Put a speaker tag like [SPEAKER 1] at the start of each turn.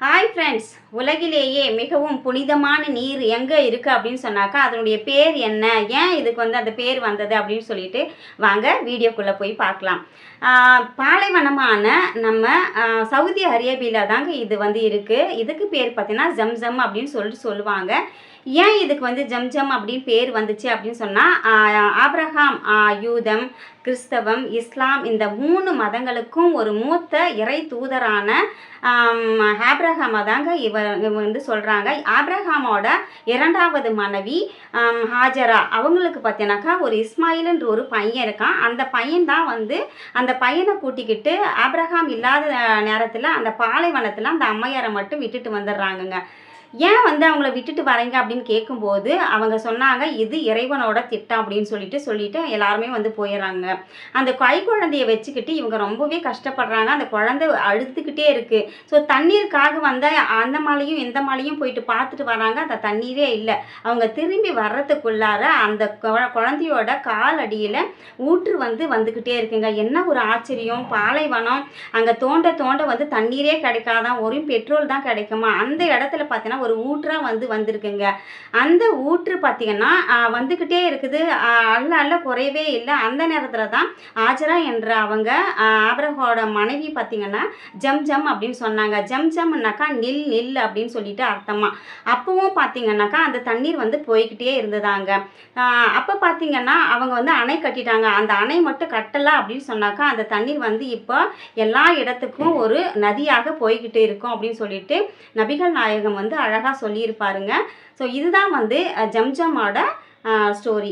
[SPEAKER 1] Hi friends, உலகிலேயே மிகவும் புனிதமான நீர் எங்கே இருக்குது அப்படின்னு சொன்னாக்கா அதனுடைய பேர் என்ன, ஏன் இதுக்கு அந்த பேர் வந்தது அப்படின்னு சொல்லிட்டு வாங்க வீடியோக்குள்ளே போய் பார்க்கலாம். பாலைவனமான நம்ம சவுதி அரேபியாவில் தாங்க இது இருக்குது. இதுக்கு பேர் பார்த்தீங்கன்னா ஜம்ஜம் அப்படின்னு சொல்லுவாங்க. ஏன் இதுக்கு ஜம்ஜம் அப்படின்னு பேர் வந்துச்சு அப்படின்னு சொன்னால், ஆபிரகாம் யூதம், கிறிஸ்தவம், இஸ்லாம் இந்த 3 மதங்களுக்கும் ஒரு மூத்த இறை தூதரான ஆபிரகாமை தாங்க இவர் சொல்கிறாங்க. ஆபிரகாமோட 2வது மனைவி ஹாஜரா, அவங்களுக்கு பார்த்தீங்கன்னாக்கா ஒரு இஸ்மாயில்ன்ற ஒரு பையன் இருக்கான். அந்த பையன் தான் அந்த பையனை கூட்டிக்கிட்டு ஆபிரகாம் இல்லாத நேரத்தில் அந்த பாலைவனத்தில் அந்த அம்மையாரை மட்டும் விட்டுட்டு வந்துடுறாங்கங்க. ஏன் அவங்கள விட்டுட்டு வரீங்க அப்படின்னு கேட்கும்போது அவங்க சொன்னாங்க, இது இறைவனோட திட்டம் அப்படின்னு சொல்லிட்டு எல்லாருமே போயிடுறாங்க. அந்த குழந்தையை வச்சுக்கிட்டு இவங்க ரொம்பவே கஷ்டப்படுறாங்க. அந்த குழந்தை அழுதுகிட்டே இருக்குது. ஸோ தண்ணீருக்காக அந்த மலையும் இந்த மலையும் போயிட்டு பார்த்துட்டு வராங்க. அந்த தண்ணீரே இல்லை. அவங்க திரும்பி வர்றதுக்குள்ளார அந்த குழந்தையோட கால் அடியில் ஊற்று வந்துக்கிட்டே இருக்குங்க. என்ன ஒரு ஆச்சரியம்! பாலைவனம், அங்கே தோண்ட தண்ணீரே கிடைக்காதான், ஒரு பெட்ரோல் தான் கிடைக்குமா. அந்த இடத்துல பார்த்தீங்கன்னா ஒரு ஊற்றா வந்திருக்குங்க. அந்த ஊற்று பார்த்தீங்கன்னா வந்துக்கிட்டே இருக்குது. அல்ல குறையவே இல்லை. அந்த நேரத்தில் தான் ஆஜரா என்ற அவங்க ஆபிரகாமோட மனைவி பார்த்தீங்கன்னா ஜம்ஜம் அப்படின்னு சொன்னாங்க. ஜம்ஜம்னாக்கா நில் அப்படின்னு சொல்லிட்டு அர்த்தமா. அப்பவும் பார்த்தீங்கன்னாக்கா அந்த தண்ணீர் போய்கிட்டே இருந்ததாங்க. அப்போ பார்த்தீங்கன்னா அவங்க அணை கட்டிட்டாங்க. அந்த அணை மட்டும் கட்டலை அப்படின்னு சொன்னாக்கா அந்த தண்ணீர் இப்போ எல்லா இடத்துக்கும் ஒரு நதியாக போய்கிட்டு இருக்கும் அப்படின்னு சொல்லிட்டு நபிகள் நாயகம் அழகாக சொல்லியிருப்பாருங்க. ஸோ இதுதான் ஜம்ஜமோட ஸ்டோரி.